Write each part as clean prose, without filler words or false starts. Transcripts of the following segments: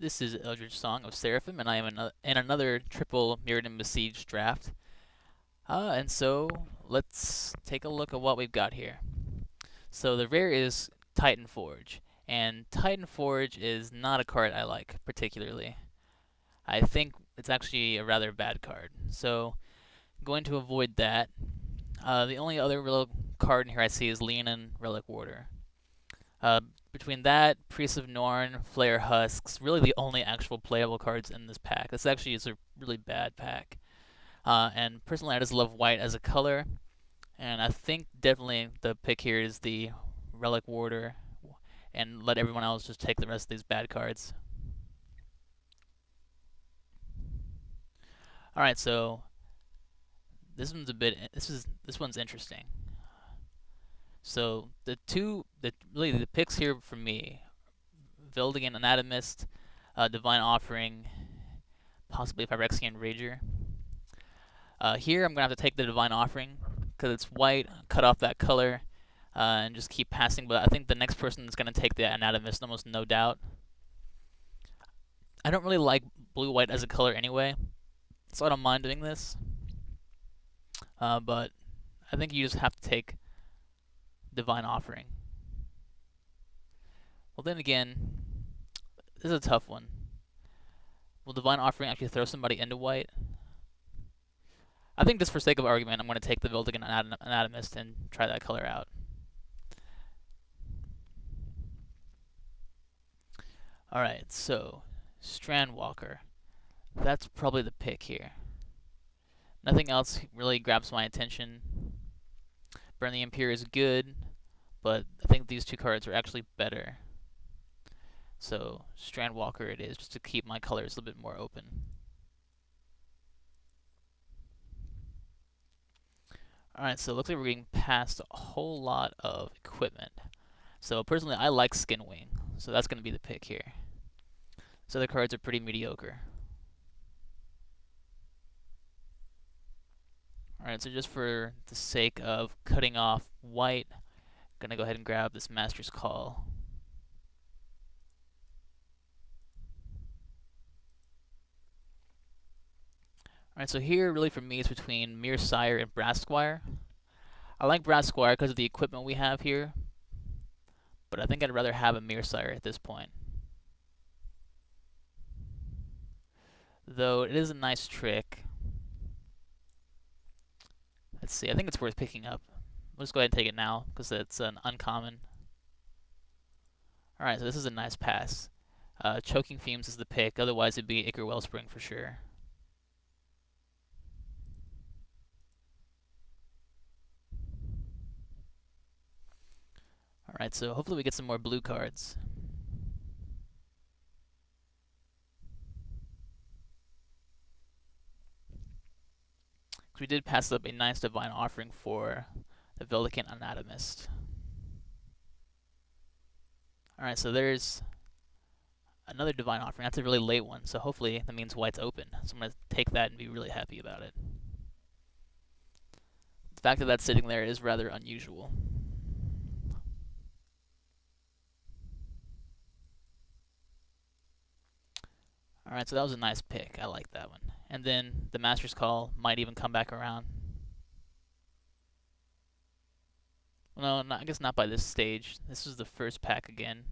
This is Eldridge Song of Seraphim, and I am in another triple Mirrodin Besieged draft. And so let's take a look at what we've got here. So the rare is Titan Forge, and Titan Forge is not a card I like particularly. I think it's actually a rather bad card. So I'm going to avoid that. The only other real card in here I see is Leonin Relic Warder. Uh, Between that, Priest of Norn, Flare Husks, really the only actual playable cards in this pack. This actually is a really bad pack. And personally, I just love white as a color. And I think definitely the pick here is the Relic Warder, and let everyone else just take the rest of these bad cards. All right, so this one's interesting. So really the picks here for me, Vildigan Anatomist, Divine Offering, possibly Phyrexian Rager. Here I'm gonna have to take the Divine Offering because it's white, cut off that color, and just keep passing. But I think the next person is gonna take the Anatomist, almost no doubt. I don't really like blue-white as a color anyway, so I don't mind doing this. But I think you just have to take Divine Offering. Well, then again, this is a tough one. Will Divine Offering actually throw somebody into white? I think just for sake of argument, I'm going to take the Vildigan Anatomist and try that color out. Alright, so Strandwalker. That's probably the pick here. Nothing else really grabs my attention. Burn the Impure is good, but I think these two cards are actually better. So Strandwalker it is, just to keep my colors a little bit more open. Alright, so it looks like we're getting past a whole lot of equipment. So personally, I like Skinwing, so that's going to be the pick here. So the cards are pretty mediocre. Alright, so just for the sake of cutting off white, I'm going to go ahead and grab this Master's Call. Alright, so here really for me is between Mirrodin and Brasquire. I like Brasquire because of the equipment we have here, but I think I'd rather have a Mirrodin at this point. Though it is a nice trick. Let's see, I think it's worth picking up. We'll just go ahead and take it now because it's an uncommon. Alright, so this is a nice pass. Choking Fumes is the pick, otherwise it'd be Ichor Wellspring for sure. Alright, so hopefully we get some more blue cards. We did pass up a nice Divine Offering for the Vildigan Anatomist. Alright, so there's another Divine Offering. That's a really late one, so hopefully that means white's open. So I'm going to take that and be really happy about it. The fact that that's sitting there is rather unusual. Alright, so that was a nice pick. I like that one. And then the Master's Call might even come back around. Well, no, I guess not by this stage. This is the first pack again.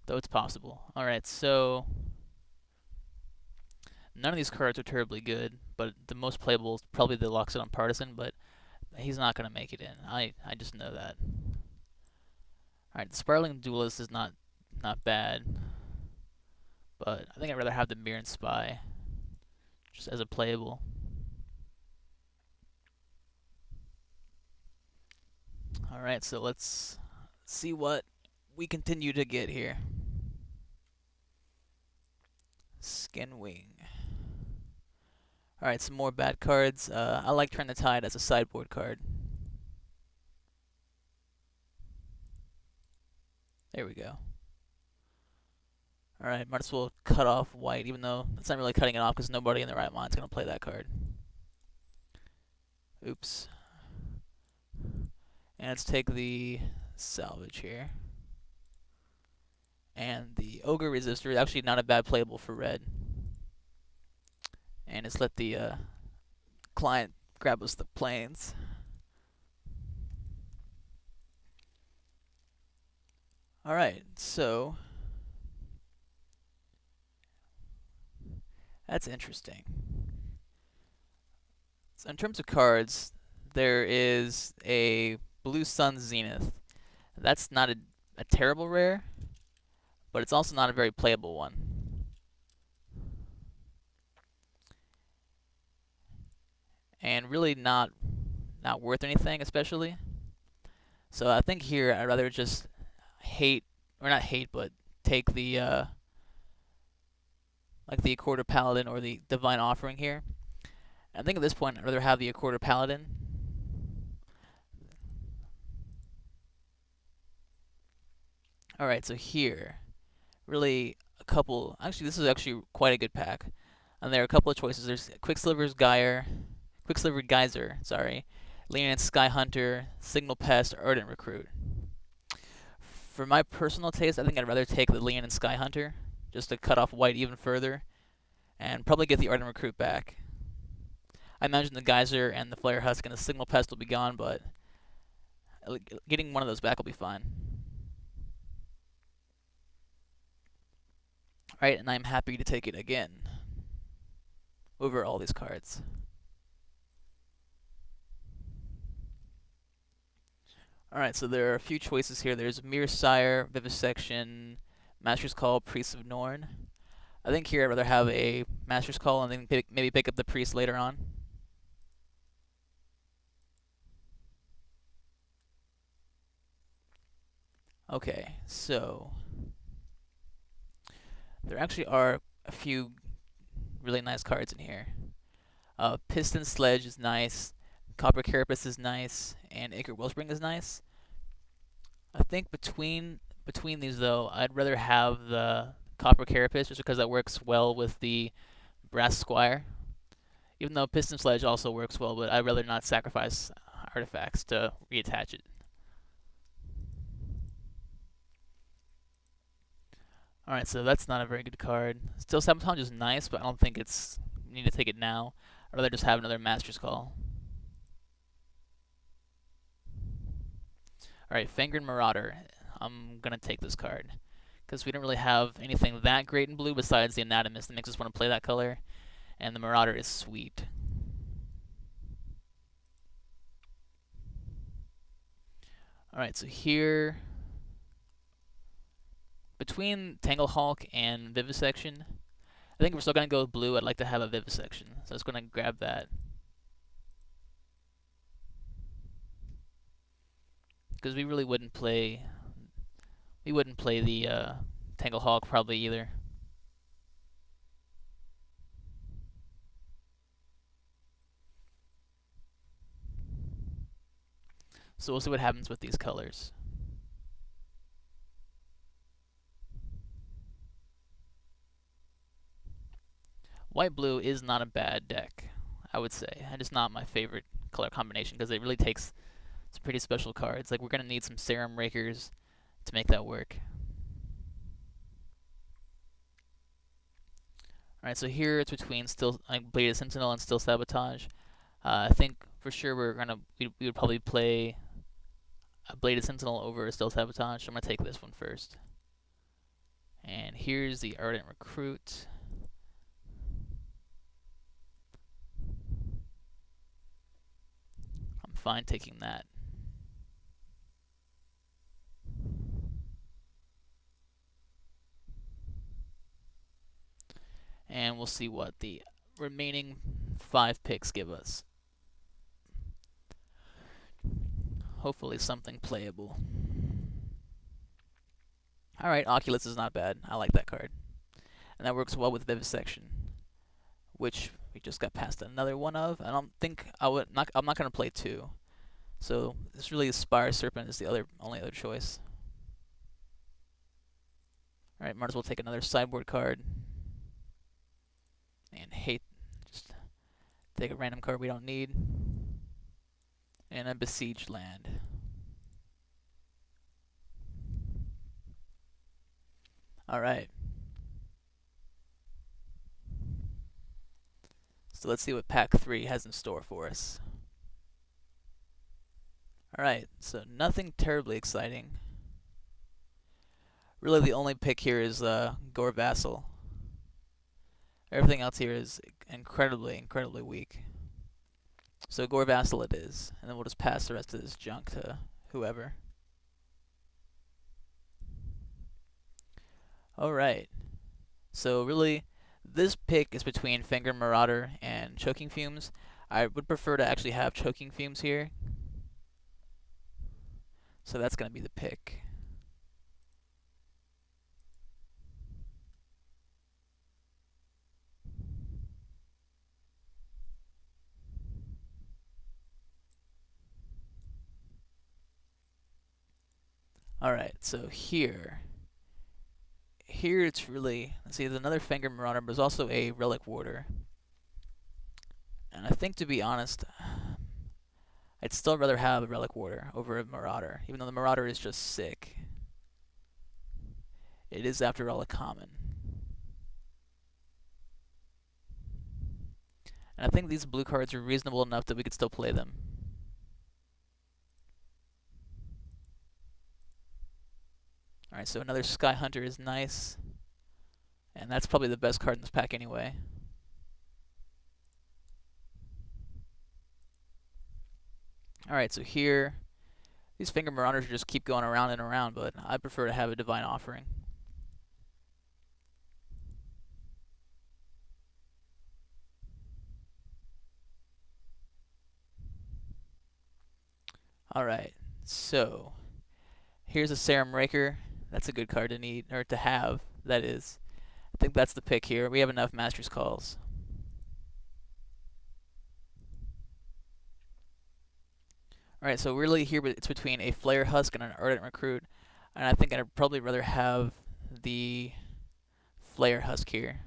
Though it's possible. Alright, so none of these cards are terribly good, but the most playable is probably the Loxodon Partisan, but he's not going to make it in. I just know that. Alright, the Spiraling Duelist is not bad, but I think I'd rather have the Mirrodin Spy just as a playable. Alright, so let's see what we continue to get here. Skinwing. Alright, some more bad cards. I like Turn the Tide as a sideboard card. There we go. Alright, might as well cut off white, even though it's not really cutting it off because nobody in their right mind is going to play that card. Oops. And let's take the salvage here. And the Ogre Resistor is actually not a bad playable for red. And let's let the client grab us the planes. Alright, so that's interesting. So in terms of cards, there is a Blue Sun Zenith. That's not a terrible rare, but it's also not a very playable one. And really not worth anything, especially. So I think here I'd rather just take the like the Accorder Paladin or the Divine Offering here. I think at this point I'd rather have the Accorder Paladin. Alright, so here, really a couple, actually this is actually quite a good pack. And there are a couple of choices. There's Quicksilver Geyser, Lenient Sky Hunter, Signal Pest, Ardent Recruit. For my personal taste, I think I'd rather take the Lenient Sky Hunter, just to cut off white even further, and probably get the Ardent Recruit back. I imagine the Geyser and the Flare Husk and the Signal Pest will be gone, but getting one of those back will be fine. Alright, and I'm happy to take it again over all these cards. Alright, so there are a few choices here. There's Mirrodin, Vivisection, Master's Call, Priest of Norn. I think here I'd rather have a Master's Call and then maybe pick up the Priest later on. Okay, so there actually are a few really nice cards in here. Piston Sledge is nice, Copper Carapace is nice, and Acre Wellspring is nice. I think between these though, I'd rather have the Copper Carapace just because that works well with the Brass Squire. Even though Piston Sledge also works well, but I'd rather not sacrifice artifacts to reattach it. Alright, so that's not a very good card. Still Sabotage is nice, but I don't think it's you need to take it now. I'd rather just have another Master's Call. Alright, Fangren Marauder. I'm gonna take this card. Because we don't really have anything that great in blue besides the Anatomist that makes us want to play that color. And the Marauder is sweet. Alright, so here, between Tanglehawk and Vivisection, I think if we're still going to go with blue, I'd like to have a Vivisection. So I was going to grab that. Because we really wouldn't play the Tanglehawk probably either. So we'll see what happens with these colors. White-blue is not a bad deck, I would say. And it's not my favorite color combination because it really takes some pretty special cards. Like, we're going to need some Serum Rakers to make that work. Alright, so here it's between Bladed Sentinel and Still Sabotage. I think for sure we would probably play a Bladed Sentinel over a Still Sabotage, so I'm going to take this one first. And here's the Ardent Recruit. I'm fine taking that. And we'll see what the remaining 5 picks give us. Hopefully something playable. Alright, Oculus is not bad. I like that card. And that works well with Vivisection, which we just got past another one of. I don't think I'm not going to play 2. So it's really Spire Serpent is the only other choice. Alright, might as well take another sideboard card. And just take a random card we don't need. And a Besieged land. Alright, so let's see what pack 3 has in store for us. Alright, so nothing terribly exciting. Really, the only pick here is Gore Vassal. Everything else here is incredibly weak. So Gore Vassal it is, and then we'll just pass the rest of this junk to whoever. Alright, so really, this pick is between Finger Marauder and Choking Fumes. I would prefer to actually have Choking Fumes here, so that's going to be the pick. Alright, so here it's really, let's see, there's another Finger Marauder, but there's also a Relic Warder. And I think, to be honest, I'd still rather have a Relic Warder over a Marauder, even though the Marauder is just sick. It is, after all, a common. And I think these blue cards are reasonable enough that we could still play them. Alright, so another Sky Hunter is nice. And that's probably the best card in this pack anyway. Alright, so here, these Finger Marauders just keep going around and around, but I prefer to have a Divine Offering. Alright, so here's a Serum Raker. That's a good card to need, or to have, that is. I think that's the pick here. We have enough Master's Calls. Alright, so really here it's between a Flare Husk and an Ardent Recruit. And I think I'd probably rather have the Flare Husk here,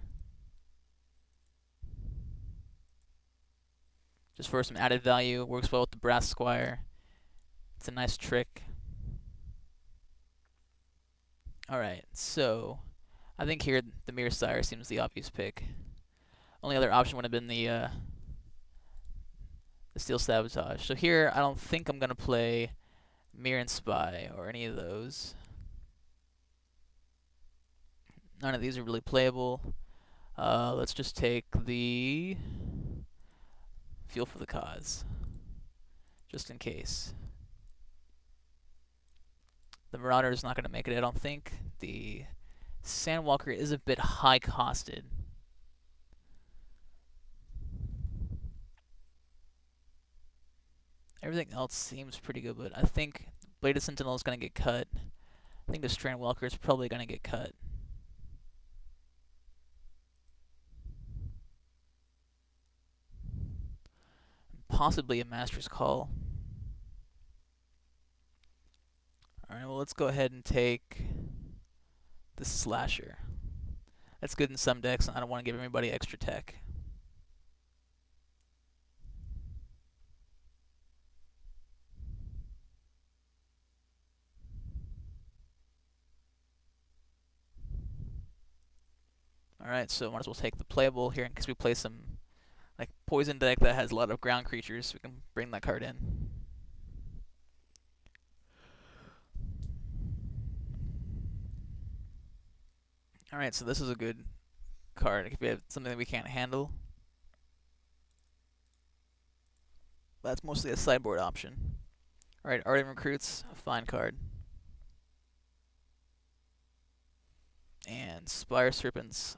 just for some added value. Works well with the Brass Squire. It's a nice trick. Alright, so I think here the Mirror Sire seems the obvious pick. Only other option would have been the Steel Sabotage. So here I don't think I'm going to play Mirror and Spy or any of those. None of these are really playable. Let's just take the Fuel for the Cause, just in case. The Marauder is not going to make it, I don't think. The Sandwalker is a bit high-costed. Everything else seems pretty good, but I think Bladed Sentinel is going to get cut. I think the Strandwalker is probably going to get cut. Possibly a Master's Call. Alright, well, let's go ahead and take the Slasher. That's good in some decks, and I don't want to give everybody extra tech. Alright, so might as well take the playable here in case we play some like poison deck that has a lot of ground creatures. We can bring that card in. Alright, so this is a good card if we have something that we can't handle. That's mostly a sideboard option. Alright, Ardent Recruits, a fine card. And Spire Serpents,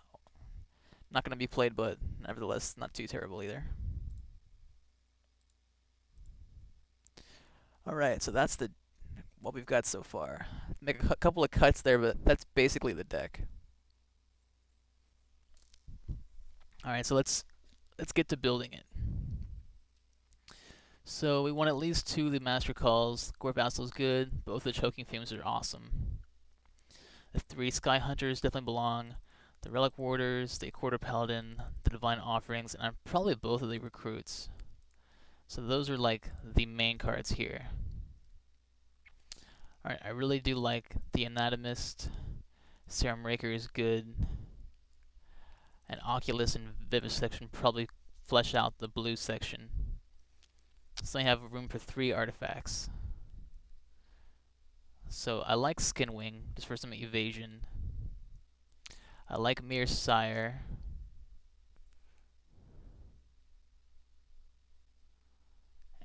not going to be played, but nevertheless not too terrible either. Alright, so that's what we've got so far. Make a couple of cuts there, but that's basically the deck. Alright, so let's get to building it. So we want at least 2 of the Master Calls. Gore Vassal is good. Both the Choking Fumes are awesome. The 3 Sky Hunters definitely belong. The Relic Warders, the Quarter Paladin, the Divine Offerings, and probably both of the Recruits. So those are like the main cards here. Alright, I really do like the Anatomist, Serum Raker is good. And Oculus and Vivisection probably flesh out the blue section. So I have room for 3 artifacts. So I like Skinwing, just for some evasion. I like Mere Sire.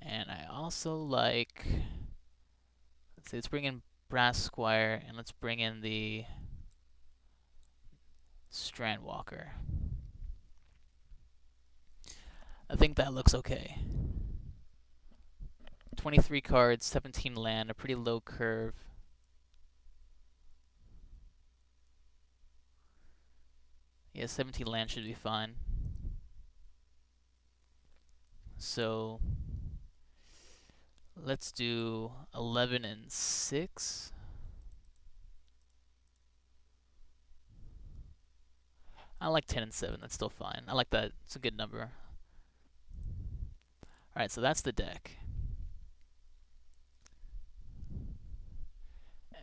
And I also like... let's bring in Brass Squire, and let's bring in the Strandwalker. I think that looks okay. 23 cards, 17 land, a pretty low curve. Yeah, 17 land should be fine. So let's do 11 and 6. I like 10 and 7. That's still fine. I like that. It's a good number. Alright, so that's the deck.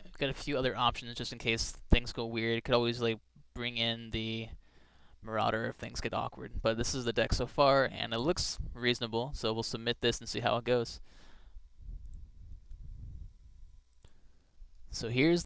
We've got a few other options just in case things go weird. Could always like bring in the Marauder if things get awkward. But this is the deck so far, and it looks reasonable. So we'll submit this and see how it goes. So here's